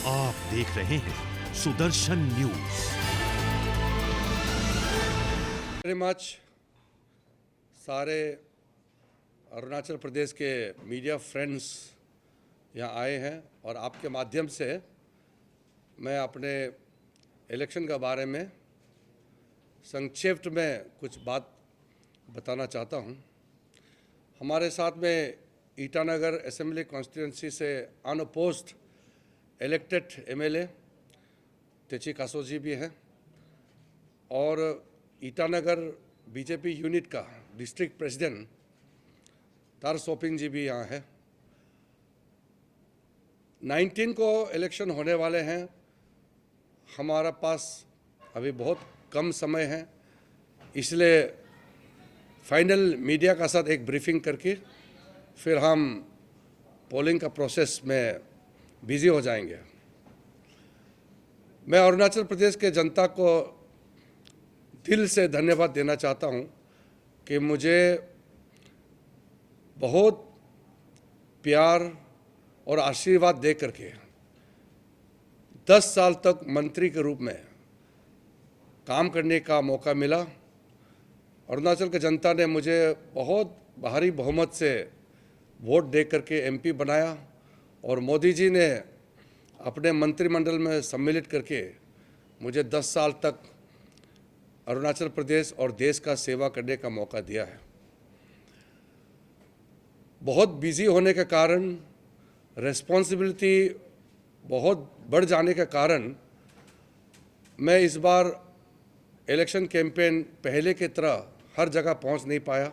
आप देख रहे हैं सुदर्शन न्यूज। वेरी मच सारे अरुणाचल प्रदेश के मीडिया फ्रेंड्स यहाँ आए हैं और आपके माध्यम से मैं अपने इलेक्शन के बारे में संक्षिप्त में कुछ बात बताना चाहता हूँ। हमारे साथ में ईटानगर असेंबली कॉन्स्टिट्यूंसी से unopposed elected MLA Techi Kaso जी भी हैं और ईटानगर बीजेपी यूनिट का डिस्ट्रिक्ट प्रेसिडेंट तार सोपिंग जी भी यहाँ है। 19 को इलेक्शन होने वाले हैं। हमारा पास अभी बहुत कम समय है, इसलिए फाइनल मीडिया का साथ एक ब्रीफिंग करके फिर हम पोलिंग का प्रोसेस में बिजी हो जाएंगे। मैं अरुणाचल प्रदेश के जनता को दिल से धन्यवाद देना चाहता हूं कि मुझे बहुत प्यार और आशीर्वाद दे करके 10 साल तक मंत्री के रूप में काम करने का मौका मिला। अरुणाचल की जनता ने मुझे बहुत भारी बहुमत से वोट दे करके एमपी बनाया और मोदी जी ने अपने मंत्रिमंडल में सम्मिलित करके मुझे 10 साल तक अरुणाचल प्रदेश और देश का सेवा करने का मौका दिया है। बहुत बिजी होने के कारण, रिस्पॉन्सिबिलिटी बहुत बढ़ जाने के कारण मैं इस बार इलेक्शन कैंपेन पहले की तरह हर जगह पहुंच नहीं पाया,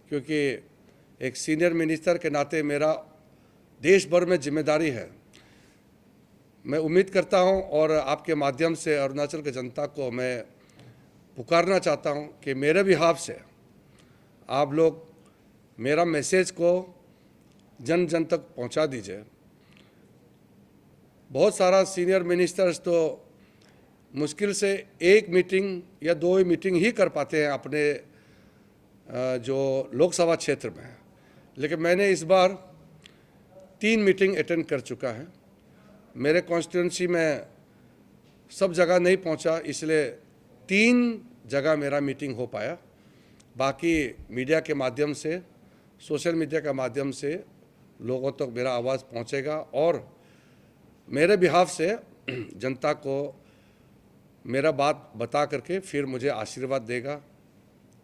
क्योंकि एक सीनियर मिनिस्टर के नाते मेरा देश भर में जिम्मेदारी है। मैं उम्मीद करता हूं और आपके माध्यम से अरुणाचल की जनता को मैं पुकारना चाहता हूं कि मेरे बिहाफ से आप लोग मेरा मैसेज को जन जन तक पहुंचा दीजिए। बहुत सारा सीनियर मिनिस्टर्स तो मुश्किल से एक मीटिंग या 2 मीटिंग ही कर पाते हैं अपने जो लोकसभा क्षेत्र में, लेकिन मैंने इस बार 3 मीटिंग अटेंड कर चुका है। मेरे कॉन्स्टिट्यूंसी में सब जगह नहीं पहुंचा, इसलिए 3 जगह मेरा मीटिंग हो पाया। बाकी मीडिया के माध्यम से, सोशल मीडिया के माध्यम से लोगों तक मेरा आवाज़ पहुंचेगा और मेरे बिहाफ से जनता को मेरा बात बता करके फिर मुझे आशीर्वाद देगा,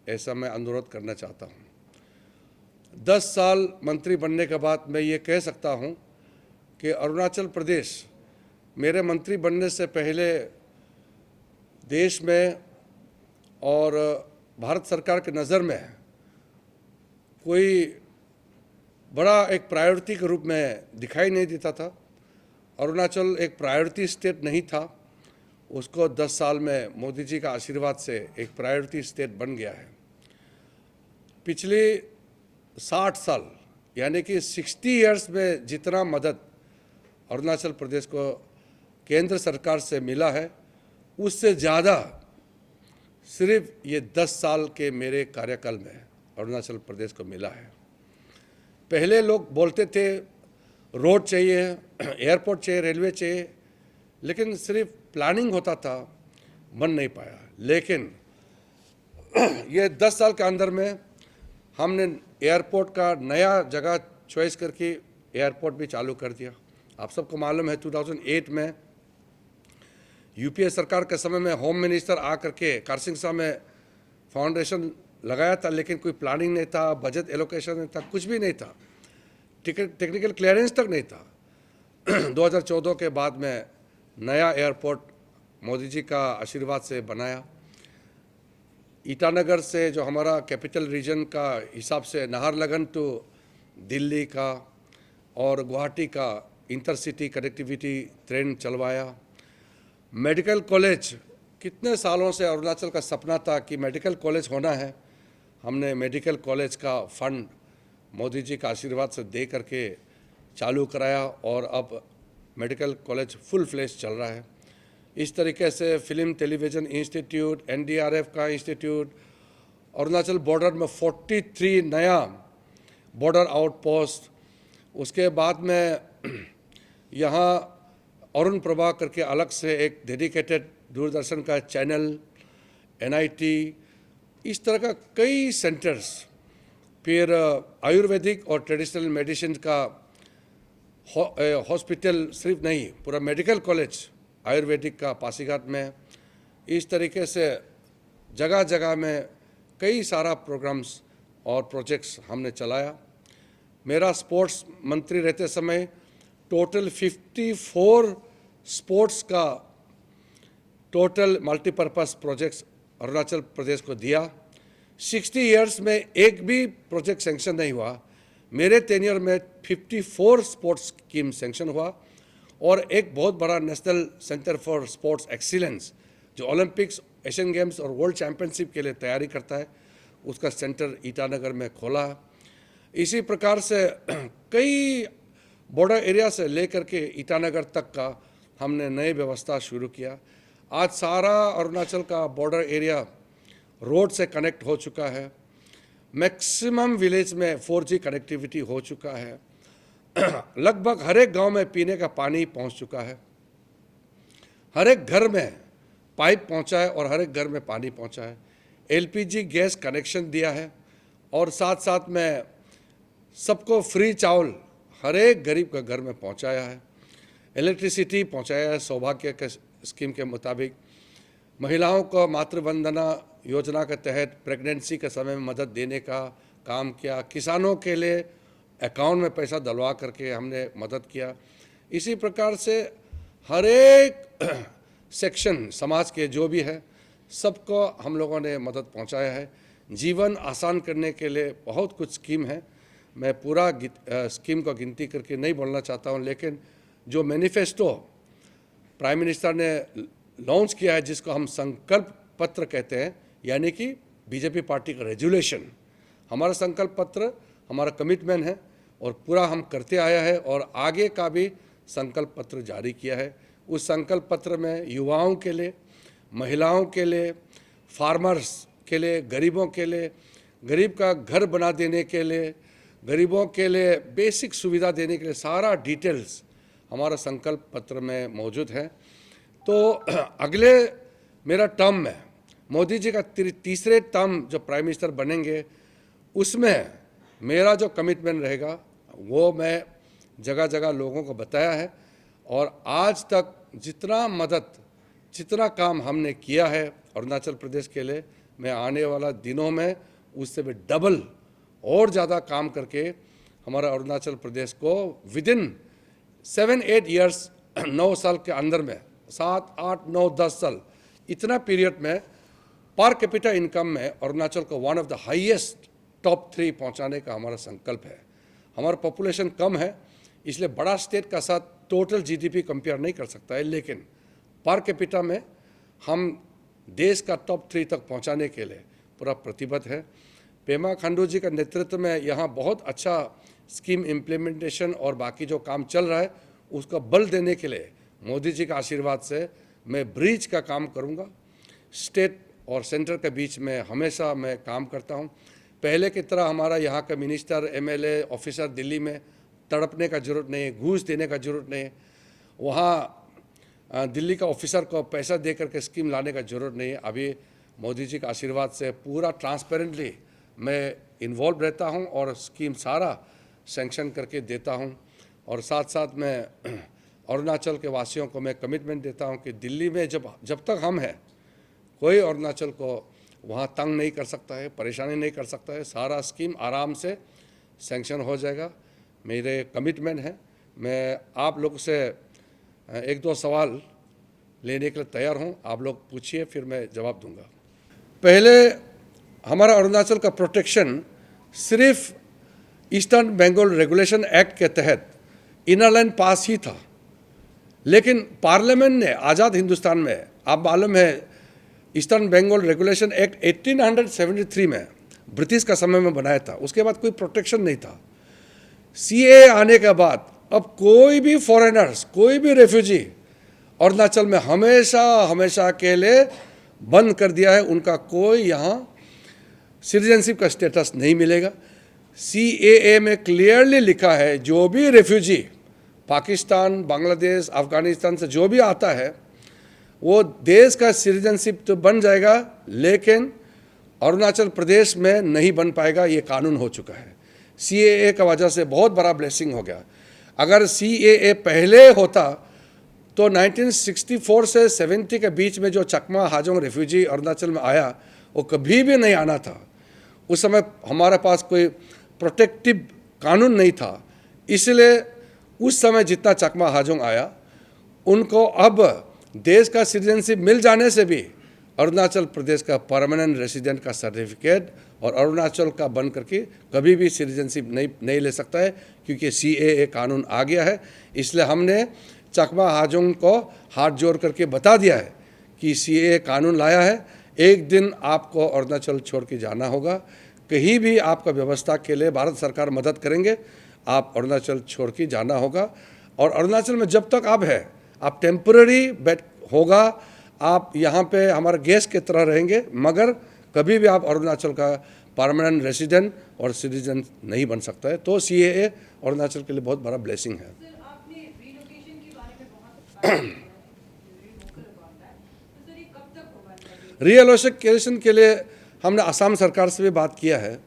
ऐसा मैं अनुरोध करना चाहता हूँ। 10 साल मंत्री बनने के बाद मैं ये कह सकता हूँ कि अरुणाचल प्रदेश मेरे मंत्री बनने से पहले देश में और भारत सरकार की नज़र में कोई बड़ा एक प्रायोरिटी के रूप में दिखाई नहीं देता था। अरुणाचल एक प्रायोरिटी स्टेट नहीं था, उसको 10 साल में मोदी जी का आशीर्वाद से एक प्रायोरिटी स्टेट बन गया है। पिछले 60 साल यानी कि 60 इयर्स में जितना मदद अरुणाचल प्रदेश को केंद्र सरकार से मिला है, उससे ज़्यादा सिर्फ ये 10 साल के मेरे कार्यकाल में अरुणाचल प्रदेश को मिला है। पहले लोग बोलते थे रोड चाहिए, एयरपोर्ट चाहिए, रेलवे चाहिए, लेकिन सिर्फ प्लानिंग होता था, बन नहीं पाया। लेकिन ये 10 साल के अंदर में हमने एयरपोर्ट का नया जगह चॉइस करके एयरपोर्ट भी चालू कर दिया। आप सबको मालूम है 2008 में यूपीए सरकार के समय में होम मिनिस्टर आ करके कारसिंगसा में फाउंडेशन लगाया था, लेकिन कोई प्लानिंग नहीं था, बजट एलोकेशन नहीं था, कुछ भी नहीं था, टेक्निकल क्लियरेंस तक नहीं था। 2014 के बाद में नया एयरपोर्ट मोदी जी का आशीर्वाद से बनाया। ईटानगर से जो हमारा कैपिटल रीजन का हिसाब से नाहरलगन टू दिल्ली का और गुवाहाटी का इंटरसिटी कनेक्टिविटी ट्रेन चलवाया। मेडिकल कॉलेज, कितने सालों से अरुणाचल का सपना था कि मेडिकल कॉलेज होना है। हमने मेडिकल कॉलेज का फंड मोदी जी का आशीर्वाद से दे करके चालू कराया और अब मेडिकल कॉलेज फुल फ्लेश चल रहा है। इस तरीके से फिल्म टेलीविज़न इंस्टीट्यूट, एनडीआरएफ का इंस्टीट्यूट, अरुणाचल बॉर्डर में 43 नया बॉर्डर आउटपोस्ट, उसके बाद में यहाँ अरुण प्रभा करके अलग से एक डेडिकेटेड दूरदर्शन का चैनल, NIT, इस तरह का कई सेंटर्स, फिर आयुर्वेदिक और ट्रेडिशनल मेडिसिन का हॉस्पिटल, सिर्फ नहीं पूरा मेडिकल कॉलेज आयुर्वेदिक का पासीघाट में, इस तरीके से जगह जगह में कई सारा प्रोग्राम्स और प्रोजेक्ट्स हमने चलाया। मेरा स्पोर्ट्स मंत्री रहते समय टोटल 54 स्पोर्ट्स का total multipurpose projects Arunachal Pradesh को दिया। 60 इयर्स में एक भी प्रोजेक्ट सेंक्शन नहीं हुआ। मेरे टेन्योर में 54 स्पोर्ट्स स्कीम सेंक्शन हुआ और एक बहुत बड़ा national centre for sports excellence जो ओलंपिक्स, एशियन गेम्स और वर्ल्ड चैंपियनशिप के लिए तैयारी करता है, उसका सेंटर ईटानगर में खोला। इसी प्रकार से कई बॉर्डर एरिया से लेकर के ईटानगर तक का हमने नई व्यवस्था शुरू किया। आज सारा अरुणाचल का बॉर्डर एरिया रोड से कनेक्ट हो चुका है। मैक्सिमम विलेज में 4G कनेक्टिविटी हो चुका है। लगभग हर एक गांव में पीने का पानी पहुंच चुका है। हर एक घर में पाइप पहुंचा है और हर एक घर में पानी पहुंचा है। LPG गैस कनेक्शन दिया है और साथ साथ में सबको फ्री चावल हर एक गरीब का घर में पहुंचाया है। इलेक्ट्रिसिटी पहुंचाया है सौभाग्य के स्कीम के मुताबिक। महिलाओं को मातृवंदना योजना के तहत प्रेगनेंसी के समय में मदद देने का काम किया। किसानों के लिए अकाउंट में पैसा डलवा करके हमने मदद किया। इसी प्रकार से हर एक सेक्शन समाज के जो भी है सबको हम लोगों ने मदद पहुंचाया है। जीवन आसान करने के लिए बहुत कुछ स्कीम है। मैं पूरा स्कीम को गिनती करके नहीं बोलना चाहता हूं, लेकिन जो मैनिफेस्टो प्राइम मिनिस्टर ने लॉन्च किया है, जिसको हम संकल्प पत्र कहते हैं, यानी कि बीजेपी पार्टी का रेजुलेशन, हमारा संकल्प पत्र, हमारा कमिटमेंट है और पूरा हम करते आया है और आगे का भी संकल्प पत्र जारी किया है। उस संकल्प पत्र में युवाओं के लिए, महिलाओं के लिए, फार्मर्स के लिए, गरीबों के लिए, गरीब का घर बना देने के लिए, गरीबों के लिए बेसिक सुविधा देने के लिए सारा डिटेल्स हमारा संकल्प पत्र में मौजूद है। तो अगले मेरा टर्म में मोदी जी का तीसरे टर्म जो प्राइम मिनिस्टर बनेंगे, उसमें मेरा जो कमिटमेंट रहेगा वो मैं जगह जगह लोगों को बताया है और आज तक जितना मदद, जितना काम हमने किया है अरुणाचल प्रदेश के लिए, मैं आने वाला दिनों में उससे भी डबल और ज़्यादा काम करके हमारा अरुणाचल प्रदेश को विदिन 7-8 ईयर्स, 9 साल के अंदर में, 7, 8, 9, 10 साल, इतना पीरियड में पर कैपिटा इनकम में अरुणाचल को one of the highest top 3 पहुंचाने का हमारा संकल्प है। हमारा पॉपुलेशन कम है, इसलिए बड़ा स्टेट का साथ टोटल GDP कंपेयर नहीं कर सकता है, लेकिन पर कैपिटा में हम देश का टॉप 3 तक पहुंचाने के लिए पूरा प्रतिबद्ध है। पेमा खांडू जी का नेतृत्व में यहाँ बहुत अच्छा स्कीम इम्प्लीमेंटेशन और बाकी जो काम चल रहा है उसका बल देने के लिए मोदी जी का आशीर्वाद से मैं ब्रिज का काम करूँगा। स्टेट और सेंटर के बीच में हमेशा मैं काम करता हूँ। पहले की तरह हमारा यहाँ का मिनिस्टर, MLA, ऑफिसर दिल्ली में तड़पने का जरूरत नहीं है, घूस देने का जरूरत नहीं है। वहाँ दिल्ली का ऑफिसर को पैसा दे करके स्कीम लाने का जरूरत नहीं है। अभी मोदी जी का आशीर्वाद से पूरा ट्रांसपेरेंटली मैं इन्वॉल्व रहता हूँ और स्कीम सारा सैंक्शन करके देता हूँ। और साथ साथ मैं अरुणाचल के वासियों को मैं कमिटमेंट देता हूँ कि दिल्ली में जब तक हम हैं, कोई अरुणाचल को वहाँ तंग नहीं कर सकता है, परेशानी नहीं कर सकता है। सारा स्कीम आराम से सैंक्शन हो जाएगा, मेरे कमिटमेंट है। मैं आप लोग से 1-2 सवाल लेने के लिए तैयार हूँ, आप लोग पूछिए, फिर मैं जवाब दूंगा। पहले हमारा अरुणाचल का प्रोटेक्शन सिर्फ ईस्टर्न बंगाल रेगुलेशन एक्ट के तहत इनर लाइन पास ही था, लेकिन पार्लियामेंट ने आज़ाद हिंदुस्तान में, आप मालूम है, ईस्टर्न बंगाल रेगुलेशन एक्ट 1873 में ब्रिटिश का समय में बनाया था। उसके बाद कोई प्रोटेक्शन नहीं था। CAA आने के बाद अब कोई भी फॉरेनर्स, कोई भी रेफ्यूजी अरुणाचल में हमेशा के लिए बंद कर दिया है। उनका कोई यहाँ सिटीजनशिप का स्टेटस नहीं मिलेगा। CAA में क्लियरली लिखा है जो भी रेफ्यूजी पाकिस्तान, बांग्लादेश, अफगानिस्तान से जो भी आता है वो देश का सिटीजनशिप तो बन जाएगा, लेकिन अरुणाचल प्रदेश में नहीं बन पाएगा। ये कानून हो चुका है। CAA का वजह से बहुत बड़ा ब्लेसिंग हो गया। अगर CAA पहले होता तो 1964 से 70 के बीच में जो चकमा हाजोंग रेफ्यूजी अरुणाचल में आया वो कभी भी नहीं आना था। उस समय हमारे पास कोई प्रोटेक्टिव कानून नहीं था, इसलिए उस समय जितना चकमा हाजोंग आया उनको अब देश का सिटीजनशिप मिल जाने से भी अरुणाचल प्रदेश का परमानेंट रेसिडेंट का सर्टिफिकेट और अरुणाचल का बन करके कभी भी सिटीजनशिप नहीं ले सकता है, क्योंकि CAA कानून आ गया है। इसलिए हमने चकमा हाजोंग को हाथ जोड़ करके बता दिया है कि CAA कानून लाया है, एक दिन आपको अरुणाचल छोड़ के जाना होगा। कहीं भी आपका व्यवस्था के लिए भारत सरकार मदद करेंगे, आप अरुणाचल छोड़ के जाना होगा। और अरुणाचल में जब तक आप है, आप टेम्पररी बैठ होगा, आप यहाँ पे हमारे गेस्ट की तरह रहेंगे, मगर कभी भी आप अरुणाचल का परमानेंट रेसिडेंट और सिटीजन नहीं बन सकता है। तो CAA अरुणाचल के लिए बहुत बड़ा ब्लेसिंग है। सर, आपने रिलोकेशन के बारे में बहुत बात की है, तो सर ये कब तक होगा? रीएलोकेशन के लिए हमने असम सरकार से भी बात किया है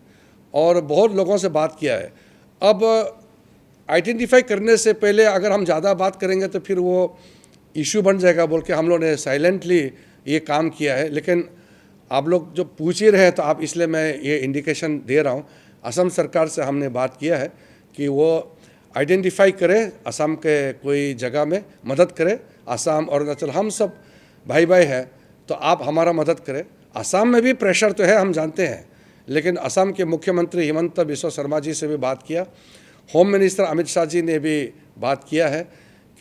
और बहुत लोगों से बात किया है। अब आइडेंटिफाई करने से पहले अगर हम ज़्यादा बात करेंगे तो फिर वो इशू बन जाएगा बोल के हम लोगों ने साइलेंटली ये काम किया है। लेकिन आप लोग जो पूछ ही रहे हैं तो आप इसलिए मैं ये इंडिकेशन दे रहा हूँ। असम सरकार से हमने बात किया है कि वो आइडेंटिफाई करे, असम के कोई जगह में मदद करे। असम अरुणाचल हम सब भाई भाई हैं, तो आप हमारा मदद करें। असम में भी प्रेशर तो है, हम जानते हैं, लेकिन असम के मुख्यमंत्री हिमंत बिस्वा शर्मा जी से भी बात किया। होम मिनिस्टर अमित शाह जी ने भी बात किया है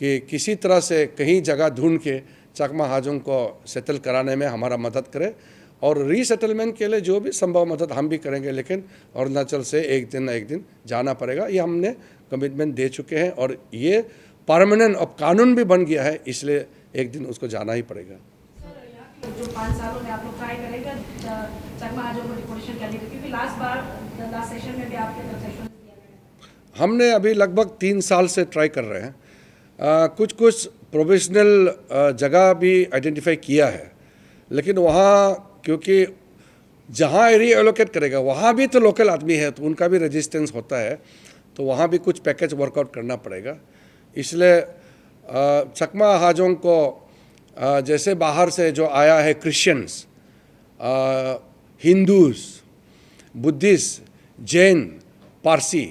कि किसी तरह से कहीं जगह ढूंढ के चकमा हाजोंग को सेटल कराने में हमारा मदद करे, और रीसेटलमेंट के लिए जो भी संभव मदद हम भी करेंगे। लेकिन अरुणाचल से एक दिन ना एक दिन जाना पड़ेगा, ये हमने कमिटमेंट दे चुके हैं और ये परमानेंट अब कानून भी बन गया है, इसलिए एक दिन उसको जाना ही पड़ेगा। सर, यहाँ के जो 5 सालों में आप लोग ट्राई करेंगे चकमा हाजोंग को डिपोर्टेशन करने की, क्योंकि लास्ट सेशन में भी आपके तरफ से एश्योरेंस दिया गया है। हमने अभी लगभग 3 साल से ट्राई कर रहे हैं। कुछ प्रोविजनल जगह भी आइडेंटिफाई किया है, लेकिन वहाँ क्योंकि जहाँ रीएलोकेट करेगा वहाँ भी तो लोकल आदमी है, तो उनका भी रेजिस्टेंस होता है, तो वहाँ भी कुछ पैकेज वर्कआउट करना पड़ेगा। इसलिए चकमा हाजोंग को जैसे बाहर से जो आया है Christians, Hindus, Buddhist, Jain, Parsi,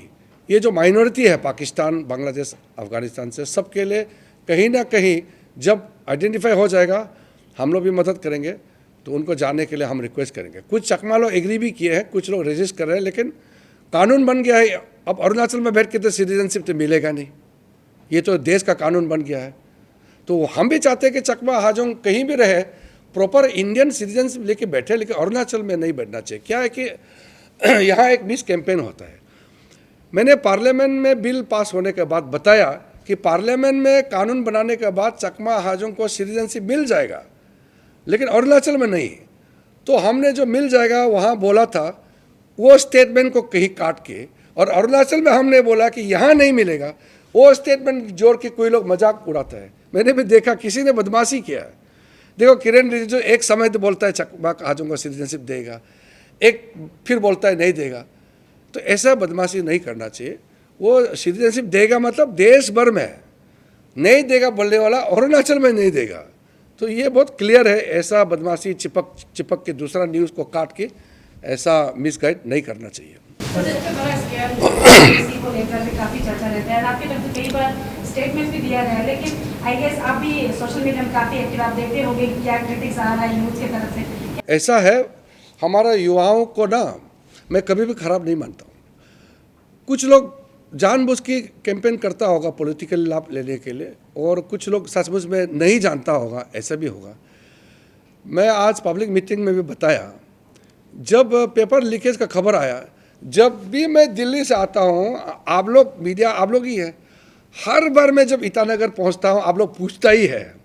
ये जो माइनॉरिटी है पाकिस्तान, बांग्लादेश, अफगानिस्तान से, सबके लिए कहीं ना कहीं जब आइडेंटिफाई हो जाएगा हम लोग भी मदद करेंगे, तो उनको जाने के लिए हम रिक्वेस्ट करेंगे। कुछ चकमा लोग एग्री भी किए हैं, कुछ लोग रेजिस्ट कर रहे हैं, लेकिन कानून बन गया है। अब अरुणाचल में बैठ के तो सिटीजनशिप तो मिलेगा नहीं, ये तो देश का कानून बन गया है। तो हम भी चाहते हैं कि चकमा हाजोंग कहीं भी रहे, प्रॉपर इंडियन सिटीजनशिप लेके बैठे, लेकिन अरुणाचल में नहीं बैठना चाहिए। क्या है कि यहाँ एक मिस कैंपेन होता है। मैंने पार्लियामेंट में बिल पास होने के बाद बताया कि पार्लियामेंट में कानून बनाने के बाद चकमा हाजोंग को सिटीजनशिप मिल जाएगा, लेकिन अरुणाचल में नहीं। तो हमने जो मिल जाएगा वहाँ बोला था, वो स्टेटमेंट को कहीं काट के, और अरुणाचल में हमने बोला कि यहाँ नहीं मिलेगा, वो स्टेटमेंट जोड़ के कोई लोग मजाक उड़ाता है। मैंने भी देखा किसी ने बदमाशी किया है। देखो किरण रिजिजू एक समय तो बोलता है चकमा हाजोंग को सिटीजनशिप देगा, एक फिर बोलता है नहीं देगा। तो ऐसा बदमाशी नहीं करना चाहिए। वो सिटीजनशिप देगा मतलब देश भर में, नहीं देगा बोलने वाला अरुणाचल में नहीं देगा। तो ये बहुत क्लियर है। ऐसा बदमाशी चिपक के दूसरा न्यूज़ को काट के ऐसा मिसगाइड नहीं करना चाहिए। सर, इससे बड़ा स्कैम को लेकर भी काफी चर्चा रहता है, आपकी तरफ से कई बार स्टेटमेंट भी दिया गया है, लेकिन आई गेस आप भी सोशल मीडिया में काफी एक्टिव, आप देखते होंगे क्या क्रिटिक्स आ रहा है यूथ की तरफ से। ऐसा है, हमारा युवाओं को ना मैं कभी भी खराब नहीं मानता हूँ। कुछ लोग जानबूझ के कैंपेन करता होगा पॉलिटिकल लाभ लेने के लिए, और कुछ लोग सचमुच में नहीं जानता होगा, ऐसा भी होगा। मैं आज पब्लिक मीटिंग में भी बताया, जब पेपर लीकेज का खबर आया, जब भी मैं दिल्ली से आता हूँ, आप लोग मीडिया आप लोग ही है, हर बार मैं जब ईटानगर पहुँचता हूँ आप लोग पूछता ही है,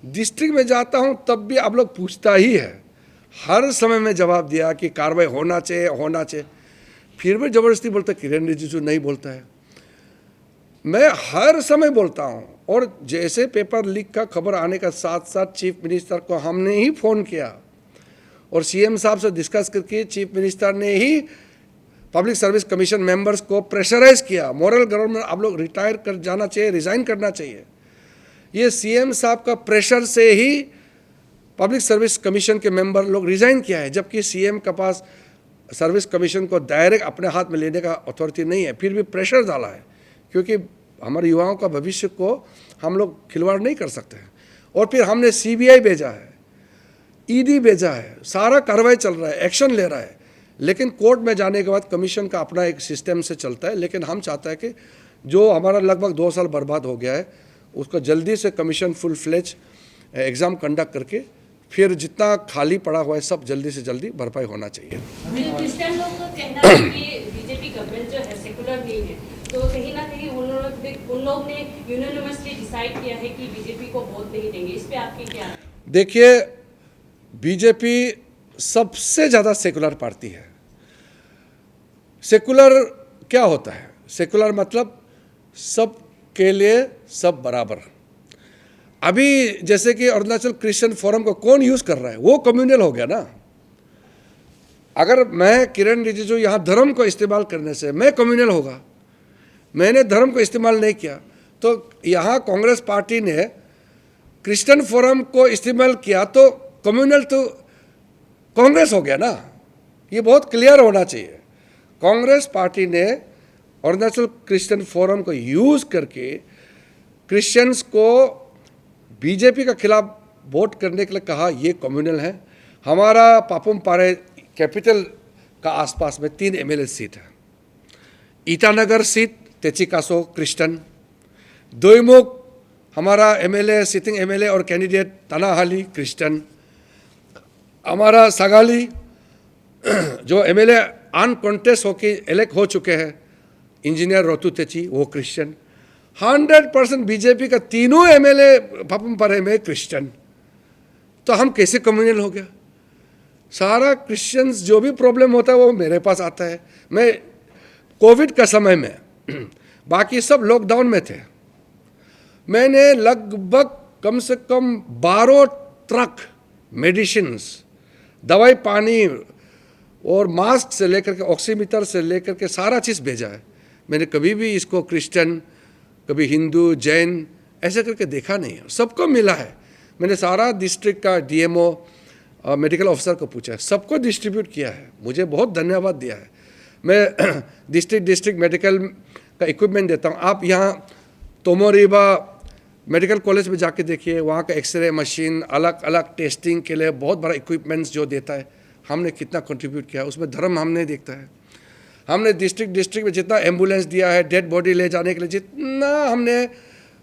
डिस्ट्रिक्ट में जाता हूँ तब भी आप लोग पूछता ही है। हर समय में जवाब दिया कि कार्रवाई होना चाहिए होना चाहिए, फिर भी ज़बरदस्ती बोलता है किरण रिजिजू नहीं बोलता है। मैं हर समय बोलता हूँ, और जैसे पेपर लीक का खबर आने का साथ साथ चीफ मिनिस्टर को हमने ही फ़ोन किया और सीएम साहब से डिस्कस करके चीफ मिनिस्टर ने ही पब्लिक सर्विस कमीशन मेंबर्स को प्रेशराइज किया, मॉरल गवर्नमेंट आप लोग रिटायर कर जाना चाहिए, रिज़ाइन करना चाहिए। ये सीएम साहब का प्रेशर से ही पब्लिक सर्विस कमीशन के मेंबर लोग रिज़ाइन किया है, जबकि सीएम के पास सर्विस कमीशन को डायरेक्ट अपने हाथ में लेने का अथॉरिटी नहीं है, फिर भी प्रेशर डाला है, क्योंकि हमारे युवाओं का भविष्य को हम लोग खिलवाड़ नहीं कर सकते हैं। और फिर हमने सीबीआई भेजा है, ईडी भेजा है, सारा कार्रवाई चल रहा है, एक्शन ले रहा है, लेकिन कोर्ट में जाने के बाद कमीशन का अपना एक सिस्टम से चलता है। लेकिन हम चाहते हैं कि जो हमारा लगभग 2 साल बर्बाद हो गया है उसको जल्दी से commission full fledged exam conduct करके फिर जितना खाली पड़ा हुआ है सब जल्दी से जल्दी भरपाई होना चाहिए। क्रिश्चियन लोग का कहना है कि बीजेपी गवर्नमेंट जो है सेकुलर नहीं है, तो कहीं ना कहीं उन लोग ने यूनानिमसली डिसाइड किया है कि बीजेपी को वोट नहीं देंगे। इस पे आपकी क्या? देखिए, बीजेपी सबसे ज़्यादा सेकुलर पार्टी है। सेकुलर क्या होता है? सेकुलर मतलब सब के लिए सब बराबर। अभी जैसे कि अरुणाचल क्रिश्चियन फोरम को कौन यूज़ कर रहा है, वो कम्युनल हो गया ना। अगर मैं किरण रिजिजू यहाँ धर्म को इस्तेमाल करने से मैं कम्युनल होगा, मैंने धर्म को इस्तेमाल नहीं किया, तो यहाँ कांग्रेस पार्टी ने क्रिश्चियन फोरम को इस्तेमाल किया तो कम्युनल तो कांग्रेस हो गया ना। ये बहुत क्लियर होना चाहिए। कांग्रेस पार्टी ने अरुणाचल क्रिश्चियन फोरम को यूज़ करके क्रिश्चियंस को बीजेपी के खिलाफ वोट करने के लिए कहा, ये कम्युनल है। हमारा पापुम पारे कैपिटल का आसपास में 3 एमएलए सीट है। ईटानगर सीट तेचिकासो क्रिश्चियन, दोईमुख हमारा एमएलए सिटिंग एमएलए और कैंडिडेट तनाहाली क्रिश्चियन, हमारा सगाली जो एमएलए अनकॉन्टेस्ट होके इलेक्ट हो चुके हैं इंजीनियर रोतू तेची, वो क्रिश्चियन। 100% बीजेपी का तीनों एमएलए पापुम पारे में क्रिश्चियन। तो हम कैसे कम्युनल हो गया? सारा क्रिश्चियंस जो भी प्रॉब्लम होता है वो मेरे पास आता है। मैं कोविड का समय में बाकी सब लॉकडाउन में थे, मैंने लगभग कम से कम 12 ट्रक मेडिसिन्स, दवाई, पानी और मास्क से लेकर के ऑक्सीमीटर से लेकर के सारा चीज़ भेजा है। मैंने कभी भी इसको क्रिश्चियन, कभी हिंदू, जैन ऐसे करके देखा नहीं है, सबको मिला है। मैंने सारा डिस्ट्रिक्ट का डीएमओ मेडिकल ऑफिसर को पूछा है, सबको डिस्ट्रीब्यूट किया है, मुझे बहुत धन्यवाद दिया है। मैं डिस्ट्रिक्ट मेडिकल का इक्विपमेंट देता हूँ। आप यहाँ तोमोरीबा मेडिकल कॉलेज में जाके देखिए, वहाँ का एक्सरे मशीन, अलग अलग टेस्टिंग के लिए बहुत बड़ा इक्विपमेंट्स जो देता है, हमने कितना कंट्रीब्यूट किया, उसमें धर्म हम नहीं देखता है। हमने डिस्ट्रिक्ट में जितना एम्बुलेंस दिया है, डेड बॉडी ले जाने के लिए जितना हमने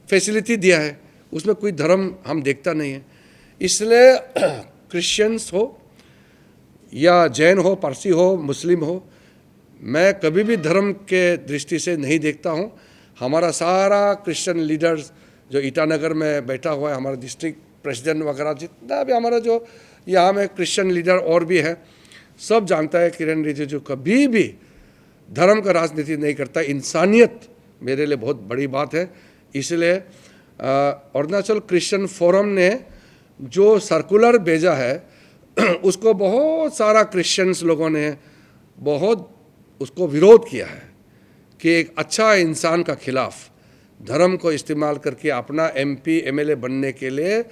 फैसिलिटी दिया है, उसमें कोई धर्म हम देखता नहीं है। इसलिए क्रिश्चियंस हो या जैन हो, पारसी हो, मुस्लिम हो, मैं कभी भी धर्म के दृष्टि से नहीं देखता हूँ। हमारा सारा क्रिश्चियन लीडर्स जो ईटानगर में बैठा हुआ है, हमारा डिस्ट्रिक्ट प्रेसिडेंट वगैरह, जितना भी हमारा जो यहाँ में क्रिश्चियन लीडर और भी है, सब जानता है किरण रिजिजू कभी भी धर्म का राजनीति नहीं करता। इंसानियत मेरे लिए बहुत बड़ी बात है। इसलिए अरुणाचल क्रिश्चियन फोरम ने जो सर्कुलर भेजा है उसको बहुत सारा क्रिश्चियंस लोगों ने बहुत उसको विरोध किया है कि एक अच्छा इंसान का खिलाफ धर्म को इस्तेमाल करके अपना एमपी एमएलए बनने के लिए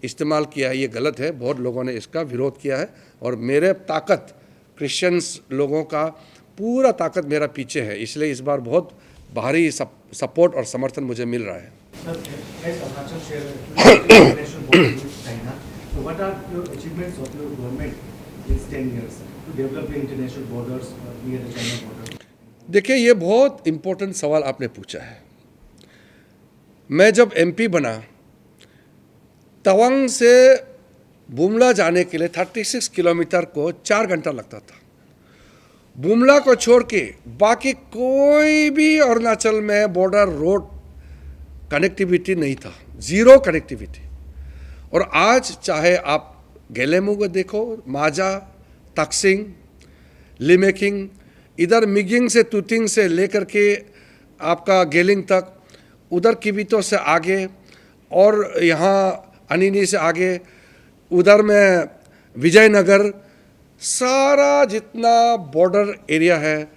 इस्तेमाल किया है, ये गलत है। बहुत लोगों ने इसका विरोध किया है और मेरे ताकत, क्रिश्चियंस लोगों का पूरा ताकत मेरा पीछे है, इसलिए इस बार बहुत भारी सपोर्ट और समर्थन मुझे मिल रहा है। देखिए, ये बहुत इम्पोर्टेंट सवाल आपने पूछा है। मैं जब एमपी बना, तवांग से बुमला जाने के लिए 36 किलोमीटर को 4 घंटा लगता था। बुमला को छोड़ के बाकी कोई भी अरुणाचल में बॉर्डर रोड कनेक्टिविटी नहीं था, ज़ीरो कनेक्टिविटी। और आज चाहे आप गेलेमू को देखो, माजा, तक्सिंग, लिमेकिंग, इधर मिगिंग से तुतिंग से लेकर के आपका गेलिंग तक, उधर किबितो से आगे और यहाँ अनिनी से आगे, उधर में विजयनगर, सारा जितना बॉर्डर एरिया है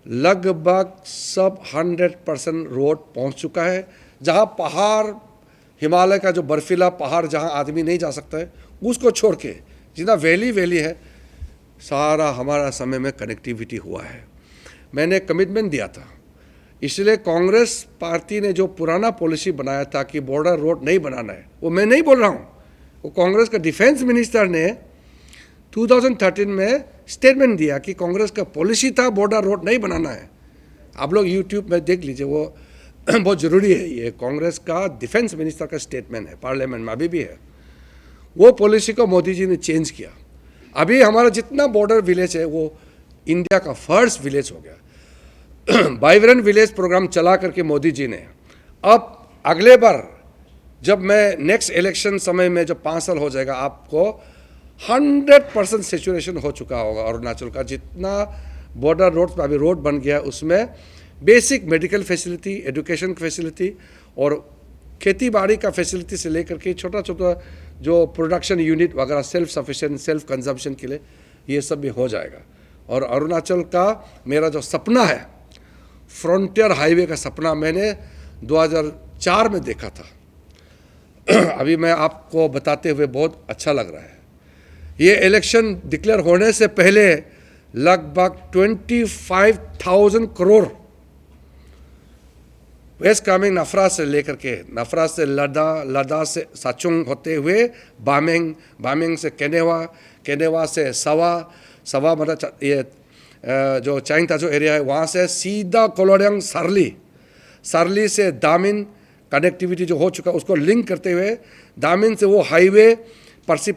लगभग सब 100% रोड पहुंच चुका है। जहाँ पहाड़, हिमालय का जो बर्फीला पहाड़ जहाँ आदमी नहीं जा सकता है, उसको छोड़ के जितना वैली है, सारा हमारा समय में कनेक्टिविटी हुआ है। मैंने कमिटमेंट दिया था, इसलिए कांग्रेस पार्टी ने जो पुराना पॉलिसी बनाया था कि बॉर्डर रोड नहीं बनाना है, वो मैं नहीं बोल रहा हूँ, वो कांग्रेस का डिफेंस मिनिस्टर ने 2013 में स्टेटमेंट दिया कि कांग्रेस का पॉलिसी था बॉर्डर रोड नहीं बनाना है। आप लोग यूट्यूब में देख लीजिए, वो बहुत ज़रूरी है। ये कांग्रेस का डिफेंस मिनिस्टर का स्टेटमेंट है, पार्लियामेंट में अभी भी है। वो पॉलिसी को मोदी जी ने चेंज किया। अभी हमारा जितना बॉर्डर विलेज है वो इंडिया का फर्स्ट विलेज हो गया। वाइब्रेंट विलेज प्रोग्राम चला करके मोदी जी ने, अब अगले बार जब मैं नेक्स्ट इलेक्शन समय में जब 5 साल हो जाएगा, आपको 100% सेचुरेशन हो चुका होगा अरुणाचल का। जितना बॉर्डर रोड पर अभी रोड बन गया, उसमें basic medical facility, education facility और खेती बाड़ी का फैसिलिटी से लेकर के छोटा छोटा जो प्रोडक्शन यूनिट वगैरह सेल्फ सफिशिएंट, सेल्फ कंजम्पशन के लिए ये सब भी हो जाएगा। और अरुणाचल का मेरा जो सपना है, फ्रंटियर हाईवे का सपना, मैंने 2004 में देखा था। अभी मैं आपको बताते हुए बहुत अच्छा लग रहा है। ये इलेक्शन डिक्लेयर होने से पहले लगभग 25,000 करोड़ वेस्ट कामेंग नफरा से लेकर के, नफरा से लदा से साचुंग होते हुए बामेंग, बामेंग से केनेवा, केनेवा से सवा मतलब ये जो चाइंग ताजो एरिया है वहाँ से सीधा कोलोरियांग सारली से दामिन कनेक्टिविटी जो हो चुका है, उसको लिंक करते हुए दामिन से वो हाईवे परसी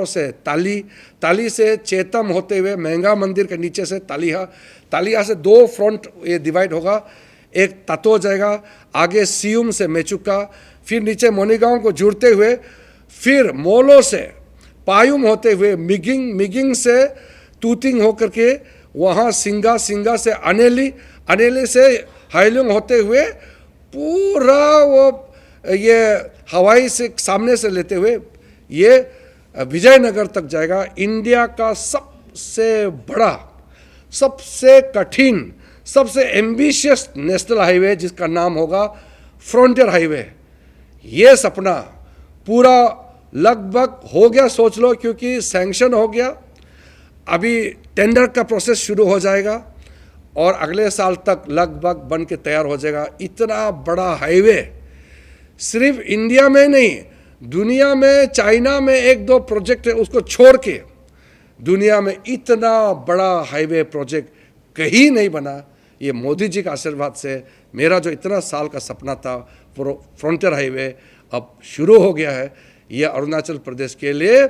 से ताली से चेतम होते हुए महंगा मंदिर के नीचे से तालिया से 2 फ्रंट ये डिवाइड होगा। एक ततो जाएगा, आगे सियुम से मेचुका, फिर नीचे मोनीगांव को जुड़ते हुए, फिर मोलो से पायुम होते हुए मिगिंग से तूतिंग होकर के वहाँ सिंगा से अनेली से हाइलुंग होते हुए पूरा वो ये हवाई से सामने से लेते हुए ये विजयनगर तक जाएगा। इंडिया का सबसे बड़ा, सबसे कठिन, सबसे एम्बिशियस नेशनल हाईवे जिसका नाम होगा फ्रंटियर हाईवे। ये सपना पूरा लगभग हो गया, सोच लो, क्योंकि सैंक्शन हो गया। अभी टेंडर का प्रोसेस शुरू हो जाएगा और अगले साल तक लगभग बन के तैयार हो जाएगा। इतना बड़ा हाईवे सिर्फ इंडिया में नहीं, दुनिया में, चाइना में 1-2 प्रोजेक्ट है, उसको छोड़ के दुनिया में इतना बड़ा हाईवे प्रोजेक्ट कहीं नहीं बना। ये मोदी जी का आशीर्वाद से मेरा जो इतना साल का सपना था फ्रंटियर हाईवे अब शुरू हो गया है। ये अरुणाचल प्रदेश के लिए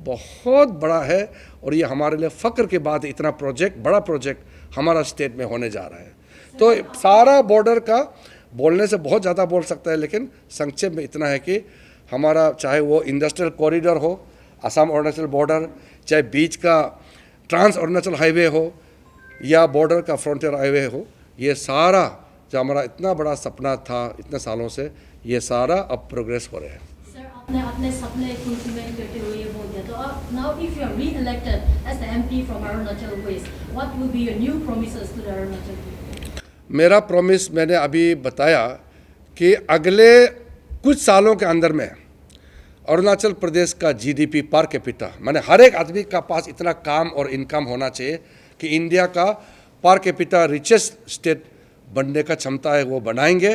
बहुत बड़ा है और ये हमारे लिए फ़ख्र के बाद इतना प्रोजेक्ट, बड़ा प्रोजेक्ट हमारा स्टेट में होने जा रहा है। तो सारा बॉर्डर का बोलने से बहुत ज़्यादा बोल सकता है, लेकिन संक्षेप में इतना है कि हमारा चाहे वो इंडस्ट्रियल कॉरिडोर हो, असम अरुणाचल बॉर्डर, चाहे बीच का ट्रांस अरुणाचल हाईवे हो या बॉर्डर का फ्रंटियर हाईवे हो, ये सारा जो हमारा इतना बड़ा सपना था इतने सालों से, ये सारा अब प्रोग्रेस हो रहे हैं। सर, आपने अपने सपने फुलफिलमेंट करते हुए ये बोल दिया, तो अब now if you are re-elected as the MP from Arunachal west, what will be your new promises to the Arunachal people? मेरा प्रॉमिस मैंने अभी बताया कि अगले कुछ सालों के अंदर में अरुणाचल प्रदेश का जीडीपी पर कैपिटा, माने हर एक आदमी का पास इतना काम और इनकम होना चाहिए कि इंडिया का पर कैपिटा रिचेस्ट स्टेट बनने का क्षमता है, वो बनाएंगे।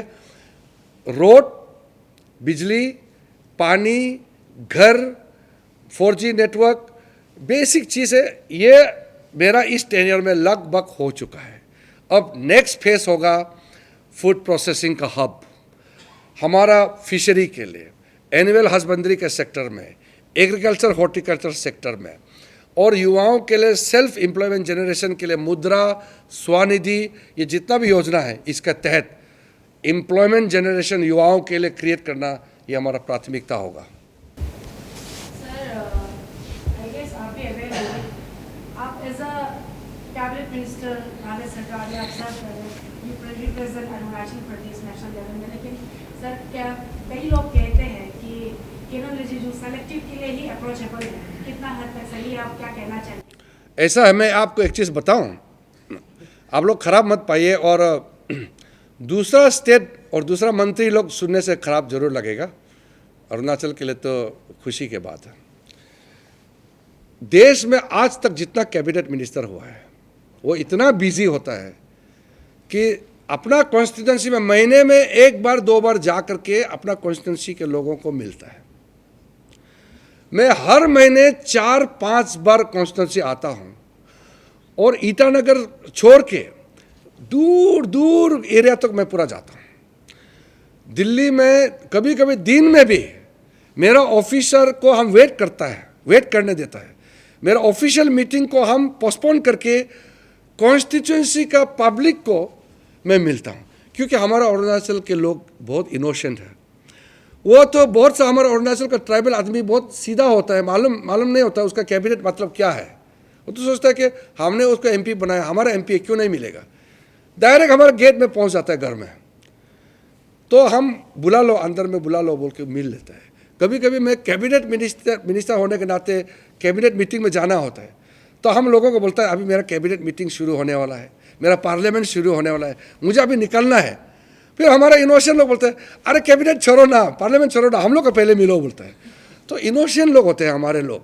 रोड, बिजली, पानी, घर, 4G नेटवर्क, बेसिक चीज़ है, ये मेरा इस टेन्योर में लगभग हो चुका है। अब नेक्स्ट फेस होगा फूड प्रोसेसिंग का हब हमारा फिशरी के लिए, एनिमल हस्बेंड्री के सेक्टर में, एग्रीकल्चर हॉर्टिकल्चर सेक्टर में, और युवाओं के लिए सेल्फ एम्प्लॉयमेंट जनरेशन के लिए मुद्रा, स्वनिधि, ये जितना भी योजना है इसके तहत एम्प्लॉयमेंट जनरेशन युवाओं के लिए क्रिएट करना, ये हमारा प्राथमिकता होगा। सर, आई गेस आप भी अवेयर होंगे, आप as a cabinet minister Bharat सरकार में आप सर्व कर रहे हैं, you represent Arunachal Pradesh national level में, लेकिन सर क्या कई लोग कहते हैं कि किरण रिजिजू सेलेक्टिव के लिए ही अप्रोचेबल है, कितना हद तक सही है, आप क्या कहना चाहेंगे? ऐसा है, मैं आपको एक चीज़ बताऊं, आप लोग खराब मत पाइए, और दूसरा स्टेट और दूसरा मंत्री लोग सुनने से खराब जरूर लगेगा, अरुणाचल के लिए तो खुशी की बात है। देश में आज तक जितना कैबिनेट मिनिस्टर हुआ है वो इतना बिजी होता है कि अपना कॉन्स्टिट्यूंसी में महीने में एक बार दो बार जा करके अपना कॉन्स्टिट्यूंसी के लोगों को मिलता है। मैं हर महीने 4-5 बार कॉन्स्टिट्यूंसी आता हूं, और ईटानगर छोड़ के दूर दूर एरिया तक मैं पूरा जाता हूं। दिल्ली में कभी कभी दिन में भी मेरा ऑफिसर को हम वेट करने देता है। मेरा ऑफिशियल मीटिंग को हम पोस्टपोन करके कॉन्स्टिट्यूंसी का पब्लिक को मैं मिलता हूं, क्योंकि हमारा अरुणाचल के लोग बहुत इनोसेंट है। वो तो बहुत सा हमारा अरुणाचल का ट्राइबल आदमी बहुत सीधा होता है, मालूम नहीं होता उसका कैबिनेट मतलब क्या है। वो तो सोचता है कि हमने उसको एमपी बनाया, हमारा एमपी क्यों नहीं मिलेगा। डायरेक्ट हमारे गेट में पहुंच जाता है घर में, तो हम बुला लो, अंदर में बुला लो बोल के मिल लेता है। कभी कभी मैं कैबिनेट मिनिस्टर होने के नाते कैबिनेट मीटिंग में जाना होता है, तो हम लोगों को बोलता है अभी मेरा कैबिनेट मीटिंग शुरू होने वाला है, मेरा पार्लियामेंट शुरू होने वाला है, मुझे अभी निकलना है। फिर हमारा इनोसेंट लोग बोलते हैं अरे कैबिनेट छोड़ो ना, पार्लियामेंट छोड़ो ना, हम लोग को पहले मिलो बोलता है। तो इनोसेंट लोग होते हैं हमारे लोग।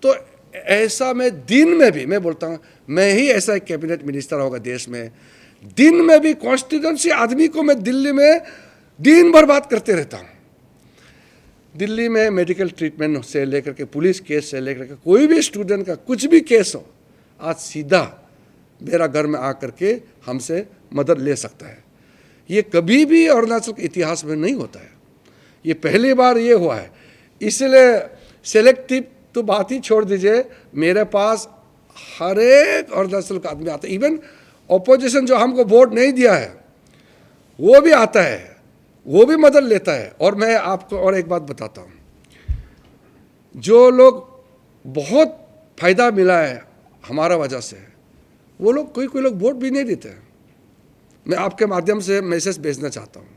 तो ऐसा मैं दिन में भी मैं बोलता हूँ, मैं ही ऐसा एक कैबिनेट मिनिस्टर होगा देश में, दिन में भी कॉन्स्टिट्यूंसी आदमी को मैं दिल्ली में दिन भर बात करते रहता हूँ। दिल्ली में मेडिकल ट्रीटमेंट से लेकर के पुलिस केस से लेकर के कोई भी स्टूडेंट का कुछ भी केस हो, आज सीधा मेरा घर में आकर के हमसे मदद ले सकता है। ये कभी भी अरुणाचल के इतिहास में नहीं होता है, ये पहली बार ये हुआ है। इसलिए सेलेक्टिव तो बात ही छोड़ दीजिए, मेरे पास हर एक अरुणाचल का आदमी आता है। इवन ऑपोजिशन जो हमको वोट नहीं दिया है वो भी आता है, वो भी मदद लेता है। और मैं आपको और एक बात बताता हूँ, जो लोग बहुत फायदा मिला है हमारा वजह से, वो लोग कोई लोग वोट भी नहीं देते। मैं आपके माध्यम से मैसेज भेजना चाहता हूँ,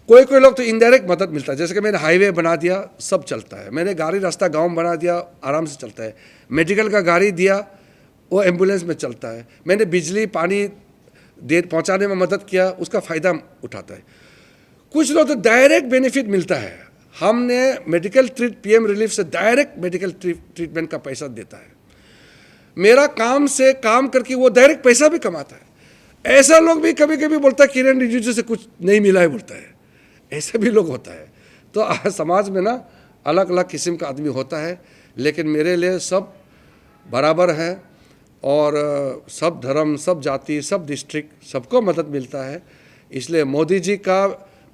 कोई लोग तो इनडायरेक्ट मदद मिलता है। जैसे कि मैंने हाईवे बना दिया, सब चलता है। मैंने गाड़ी रास्ता गांव बना दिया, आराम से चलता है। मेडिकल का गाड़ी दिया, वो एम्बुलेंस में चलता है। मैंने बिजली पानी दे पहुंचाने में मदद किया, उसका फ़ायदा उठाता है। कुछ लोग तो डायरेक्ट बेनिफिट मिलता है। हमने मेडिकल पीएम रिलीफ से डायरेक्ट मेडिकल ट्रीटमेंट का पैसा देता है। मेरा काम से काम करके वो डायरेक्ट पैसा भी कमाता है। ऐसा लोग भी कभी कभी बोलता है किरण रिजिजू से कुछ नहीं मिला है बोलता है, ऐसा भी लोग होता है। तो समाज में ना अलग अलग किस्म का आदमी होता है, लेकिन मेरे लिए सब बराबर है, और सब धर्म, सब जाति, सब डिस्ट्रिक्ट, सबको मदद मिलता है। इसलिए मोदी जी का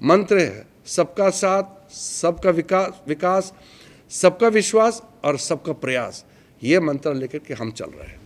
मंत्र है सबका साथ, सबका विकास, सबका विश्वास और सबका प्रयास। ये मंत्र लेकर के हम चल रहे हैं।